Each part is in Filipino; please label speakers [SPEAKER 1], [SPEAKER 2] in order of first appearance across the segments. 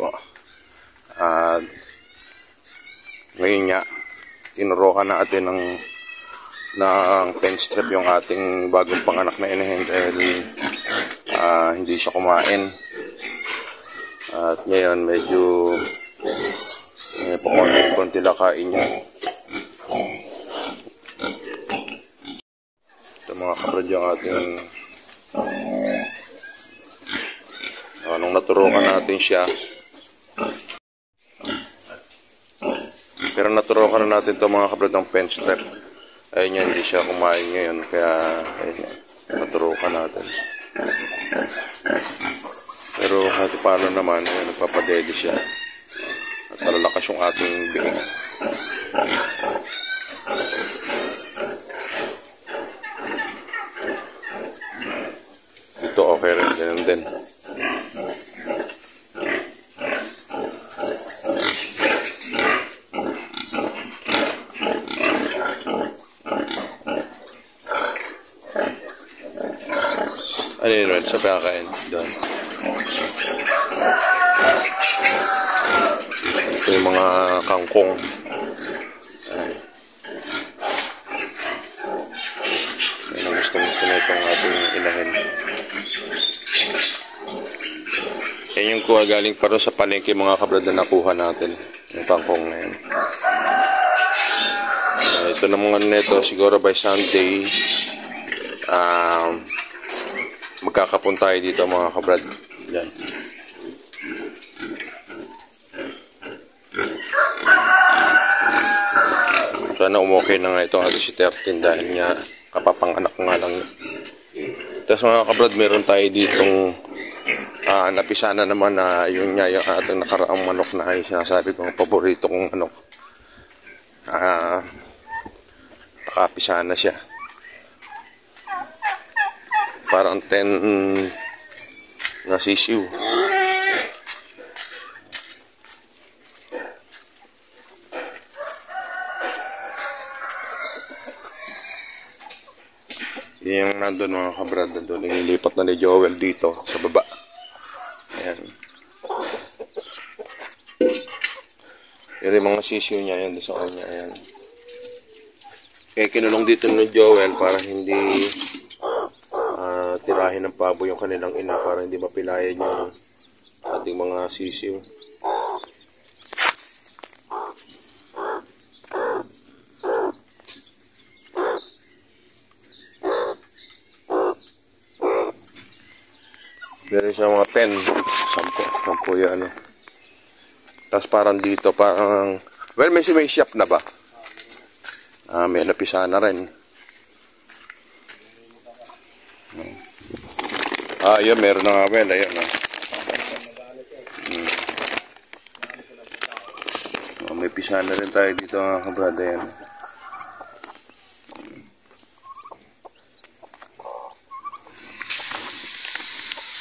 [SPEAKER 1] po. At ngayon nga, tinurukan natin ng pen strip yung ating bagong panganak na inahin dahil hindi siya kumain. At ngayon medyo konti lakain niya. Ito mga kabrad yung ating nung naturukan natin siya. Pero naturukan na natin ito mga kabrad ng pen strip. Ayun yan, hindi siya kumain ngayon. Kaya ayun, naturukan natin. Pero kahit paano naman, ayun, nagpapadede siya. At malalakas yung ating biig. Ito okay rin, ganun din. Ano yun, Red? Sa pagkakain doon. Ito yung mga kangkong. Yan ang gusto na itong ating inahin. Yan yung kuha galing pa rin sa palengke mga kabrad na nakuha natin. Yung kangkong na yan. Ito naman nito siguro by Sunday. Magkakapon tayo dito mga kabrad. Yan. Sana umokay na nga itong ating si 13 dahil nga kapapanganak nga lang. Tapos mga kabrad, meron tayo ditong napisana naman na yun nga yung ating nakaraang manok na ay sinasabi kong paborito kong manok. Nakapisana siya. Parang 10 na sisiw. Yung nandun mga kabrad, nandun nililipat na ni Joel dito sa baba. Ayan. Pero yung mga sisiw niya, yan sa kanya. Ayan. Kaya kinulong dito ni Joel para hindi tirahin ng pabo yung kanilang ina para hindi mapilayan yung ating mga sisiw. Meron siya mga 10 yan. Tapos parang dito, parang, well, may shop na ba? May napisa na rin. Yun, meron na nga, well, ayun. May pisa na rin tayo dito mga kabrada yan.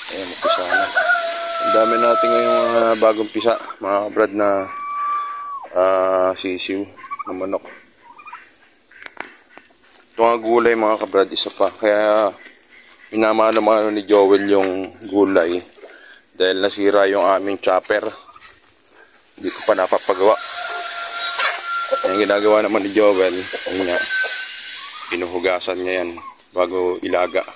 [SPEAKER 1] Ayan, pisa na. Ang dami natin ngayong bagong pisa, mga kabrad na sisiw na manok. Ito nga gulay mga kabrad, isa pa. Kaya minamahal ni Joel yung gulay dahil nasira yung aming chopper. Hindi ko pa napapagawa. Yung ginagawa naman ni Joel, yun nga, pinuhugasan niya yan bago ilaga.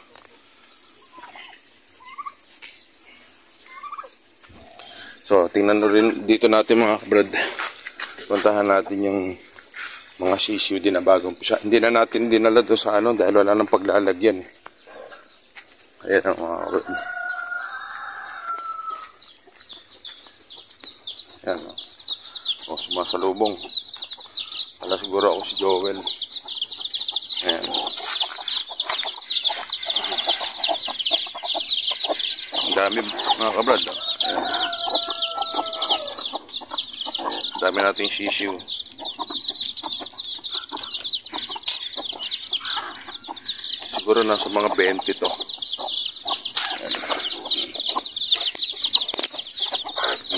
[SPEAKER 1] So, tingnan rin dito natin mga kabrad. Puntahan natin yung mga sisiw din na bagong pisa. Hindi na natin dinala doon sa ano dahil wala nang paglalagyan. Ayan ang mga kabrad. Ayan o. Sumasalubong. Wala siguro ako si Joel. Ayan. Ang dami mga kabrad. Ayan. Dami nating sisiw. Siguro nasa mga 20 to.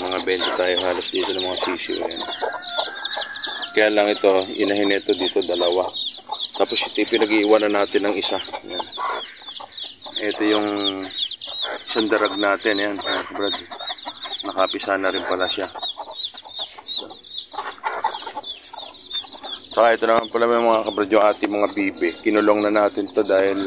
[SPEAKER 1] Mga 20 tayo halos dito ng mga sisiw. Ayan. Kaya lang ito, inahin ito dito dalawa. Tapos ito pinag-iiwanan natin ng isa. Ayan. Ito yung isang darag natin. Ayan, Brad. Nakapisa na rin pala siya. Saka ito naman pala mga kabrad yung ating mga bibe. Kinulong na natin to dahil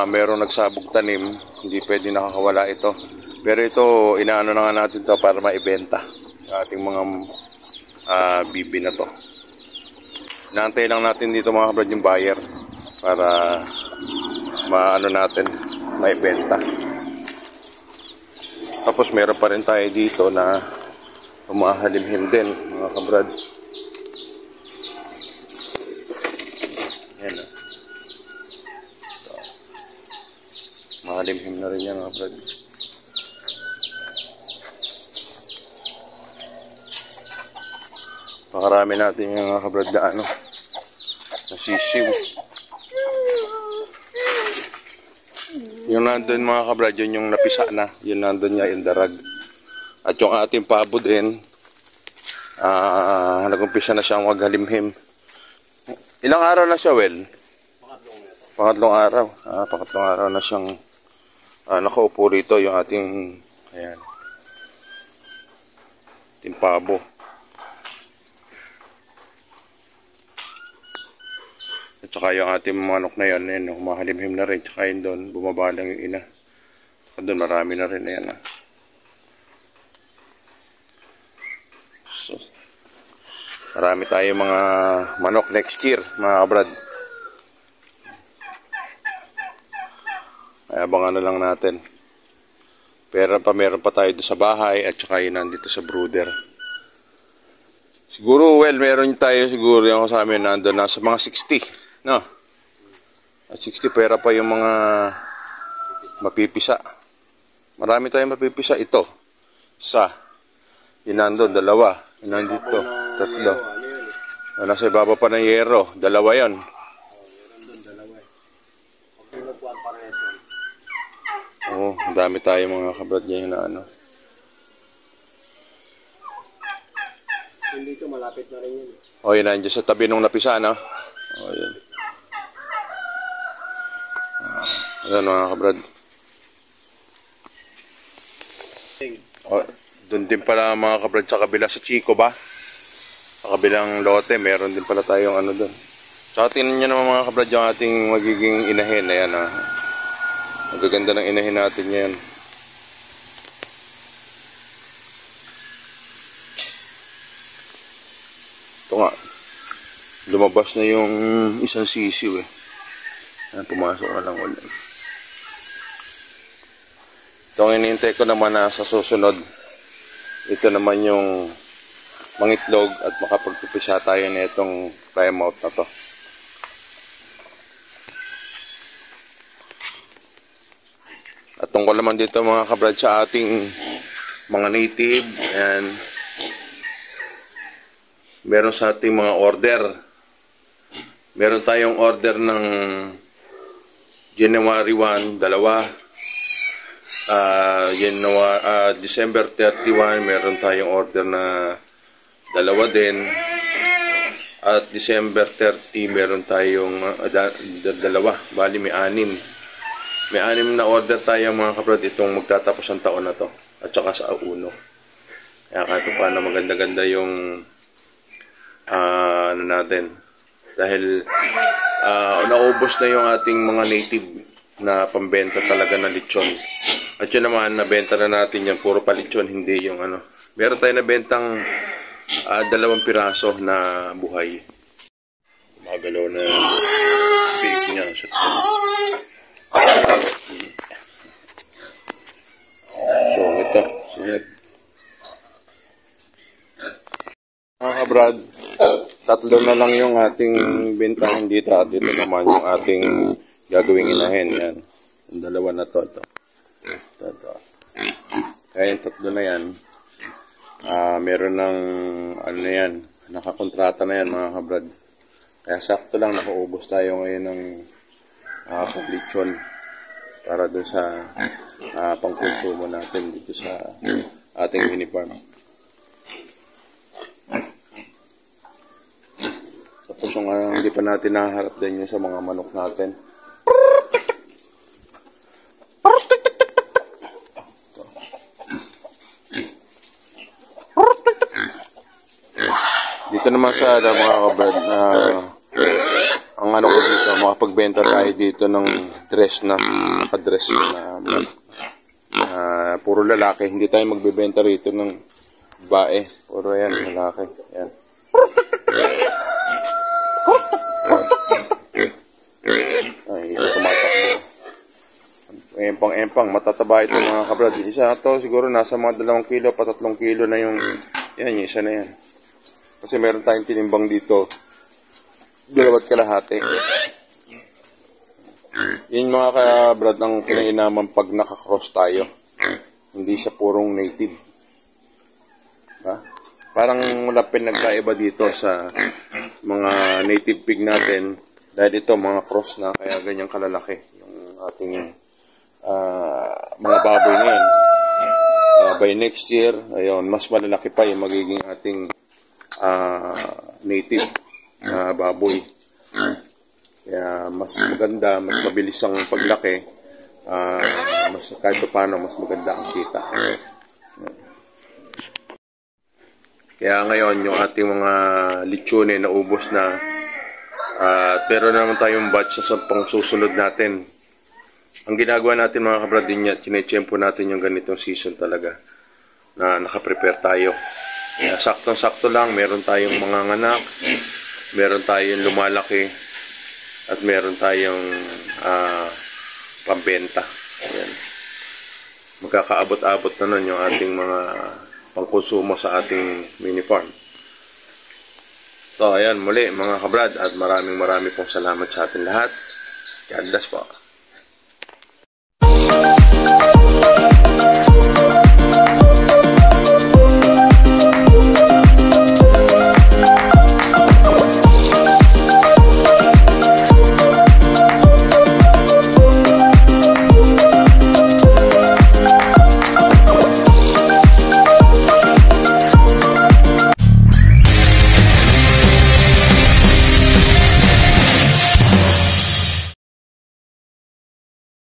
[SPEAKER 1] merong nagsabog tanim. Hindi pwede nakakawala ito. Pero ito, inaano na nga natin to para maibenta. Yung ating mga bibe na to. Inaantay lang natin dito mga kabrad yung buyer para maano natin, maibenta. Tapos meron pa rin tayo dito na umahalimhim din mga kabrad. Yan. Mahalimhim na rin yan mga kabrad. Pakarami natin yung mga kabrad na ano, nasisiw. Yung nandun mga kabrad, yun yung napisa na. Yun nandun niya yung darag. At yung ating pabo din, nag-umpisa na siyang maghalimhim. Ilang araw na siya, Well? Pangatlong araw. Pangatlong araw na siyang nakaupo rito yung ating, ayan, ating pabo. At saka yung ating manok na yun, humahalimhim na rin. Tsaka yun doon, bumaba lang yung ina. Tsaka doon, marami na rin. Ayan. So, marami tayo mga manok next year, mga kabrad. Ay, abangan na lang natin. Pero meron pa tayo doon sa bahay at saka yun nandito sa brooder. Siguro, well, meron tayo siguro yung sa amin nandun na sa mga 60. No. At 60 pera pa yung mga mapipisa. Marami tayong mapipisa. Ito. Isa. Yun nandun. Dalawa. Yun nandito. Tatlo. Nasa ibaba pa ng yero. Dalawa yun. Oo. Ang dami tayo mga kabrad niya na ano.
[SPEAKER 2] Dito malapit na rin yun.
[SPEAKER 1] O yun nandiyan sa tabi nung napisa, no? O yun. Ayan mga kabrad. O, doon din pala mga kabrad sa kabila sa Chico ba? Sa kabilang lote, meron din pala tayong ano doon. Tsaka tingnan nyo naman mga kabrad yung ating magiging inahin. Ayan ah. Magaganda ng inahin natin yan. Ito nga. Lumabas na yung isang sisiw eh. Ayan, pumasok na lang ulit. Ito ang inintay ko naman na sa susunod. Ito naman yung mangitlog at makapagpipisa tayo na itong plymouth na to. At tungkol naman dito mga kabrad sa ating mga native. Ayan. Meron sa ating mga order. Meron tayong order ng January 1, dalawa. December 31, meron tayong order na dalawa din. At December 30, meron tayong dalawa. Bali, may 6. May 6 na order tayo mga kabrad. Itong magtatapos ang taon na to. At saka sa uno. Kaya kahit pa na maganda-ganda yung ano natin. Dahil naubos na yung ating mga native na pambenta talaga na lechon. At yun naman, nabenta na natin yung puro palechon, hindi yung ano. Meron tayo nabentang 2 piraso na buhay. Magalaw na big niya. So, ito. Mga kabrad, 3 na lang yung ating bentahan dito at ito naman yung ating gagawing inahin. Yan. Yung 2 na to. Ito. Kaya yung 3 na yan, meron ng ano na yan, nakakontrata na yan mga kabrad. Kaya sakto lang nakaubos tayo ngayon ng paglitsyon para dun sa pangkonsumo natin dito sa ating mini farm. Tapos yung hindi pa natin naharap din yung sa mga manok natin. dito naman sa mga kabrad, ang ano ko dito, makapagbenta tayo dito ng dress na, nakadress na puro lalaki. Hindi tayo magbebenta rito ng bae. Puro yan, lalaki. Yan. Ay, isa tumatakbo. Empang, matataba ito mga kabrad. Isa to siguro nasa mga 2 kilo pa 3 kilo na yung, yan, yung isa na yan. Kasi meron tayong tinimbang dito, 2 kalahati. Yun mga kabrad ang kinainaman pag nakakross tayo. Hindi siya purong native. Ha? Parang wala pinagkaiba dito sa mga native pig natin. Dahil ito mga cross na, kaya ganyang kalalaki yung ating mga baboy ngayon. By next year, ayun, mas malalaki pa yung magiging ating native na baboy. Kaya mas maganda, mas mabilis ang paglaki, mas kahit paano mas maganda ang kita. Kaya ngayon yung ating mga lechone na ubos na, pero naman tayong batch sa pang susunod natin. Ang ginagawa natin mga kabrad din yan, chinechempo natin yung ganitong season talaga na nakaprepare tayo. Kaya saktong-sakto lang, meron tayong mga nganak, meron tayong lumalaki, at meron tayong pambenta. Ayan. Magkakaabot-abot na nun yung ating mga pangkonsumo sa ating mini farm. So ayan muli mga kabrad, at maraming pong salamat sa ating lahat. God bless po.